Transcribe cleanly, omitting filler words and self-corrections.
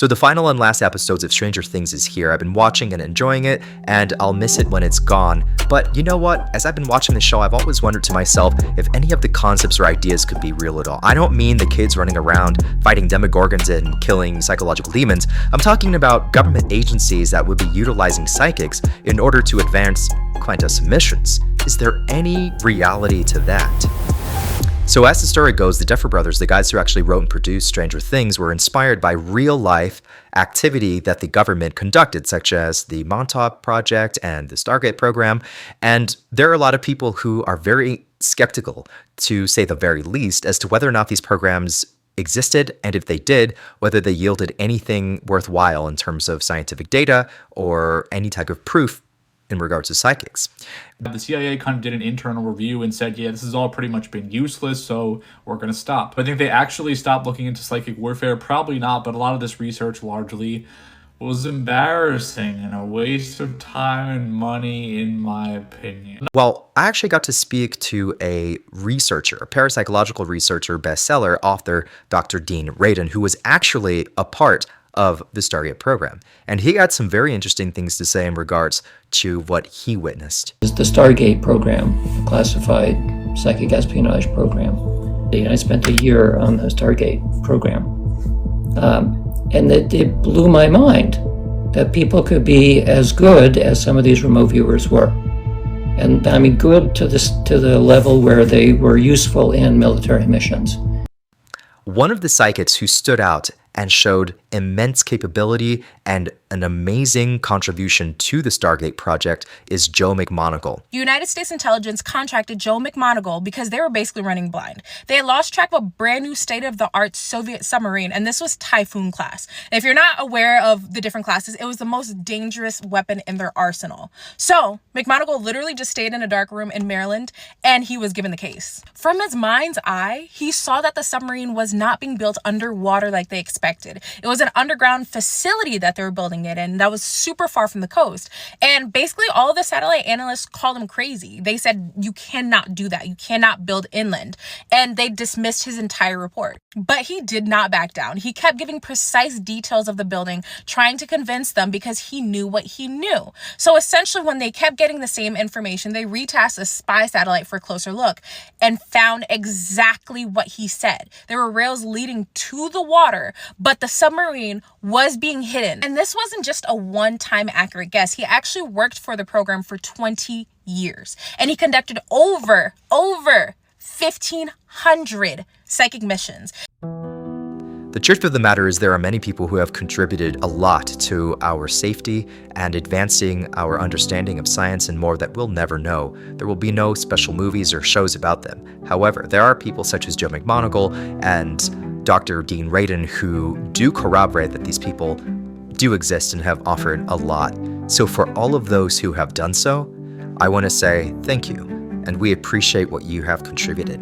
So the final and last episodes of Stranger Things is here. I've been watching and enjoying it, and I'll miss it when it's gone. But you know what? As I've been watching the show, I've always wondered to myself if any of the concepts or ideas could be real at all. I don't mean the kids running around fighting demogorgons and killing psychological demons. I'm talking about government agencies that would be utilizing psychics in order to advance Quanta's missions. Is there any reality to that? So as the story goes, the Duffer Brothers, the guys who actually wrote and produced Stranger Things, were inspired by real-life activity that the government conducted, such as the Montauk Project and the Stargate program. And there are a lot of people who are very skeptical, to say the very least, as to whether or not these programs existed, and if they did, whether they yielded anything worthwhile in terms of scientific data or any type of proof in regards to psychics. The CIA kind of did an internal review and said, yeah, this has all pretty much been useless, so we're going to stop. I think they actually stopped looking into psychic warfare. Probably not, but a lot of this research largely was embarrassing and a waste of time and money, in my opinion. Well, I actually got to speak to a researcher, a parapsychological researcher, bestseller author, Dr. Dean Radin, who was actually a part of the Stargate program. And he got some very interesting things to say in regards to what he witnessed. It's the Stargate program, a classified psychic espionage program. And I spent a year on the Stargate program. And it blew my mind that people could be as good as some of these remote viewers were. And I mean, good to the level where they were useful in military missions. One of the psychics who stood out and showed immense capability and an amazing contribution to the Stargate project is Joe McMoneagle. United States intelligence contracted Joe McMoneagle because they were basically running blind. They had lost track of a brand new state-of-the-art Soviet submarine, and this was Typhoon class. And if you're not aware of the different classes, it was the most dangerous weapon in their arsenal. So McMoneagle literally just stayed in a dark room in Maryland, and he was given the case. From his mind's eye, he saw that the submarine was not being built underwater like they expected. It was an underground facility that they were building it in that was super far from the coast. And basically all of the satellite analysts called him crazy. They said, you cannot do that. You cannot build inland. And they dismissed his entire report. But he did not back down. He kept giving precise details of the building, trying to convince them because he knew what he knew. So essentially, when they kept getting the same information, they retasked a spy satellite for a closer look and found exactly what he said. There were rails leading to the water, but the submarine was being hidden. And this wasn't just a one-time accurate guess. He actually worked for the program for 20 years. And he conducted over 1,500 psychic missions. The truth of the matter is there are many people who have contributed a lot to our safety and advancing our understanding of science and more that we'll never know. There will be no special movies or shows about them. However, there are people such as Joe McMoneagle and Dr. Dean Radin who do corroborate that these people do exist and have offered a lot. So for all of those who have done so, I want to say thank you, and we appreciate what you have contributed.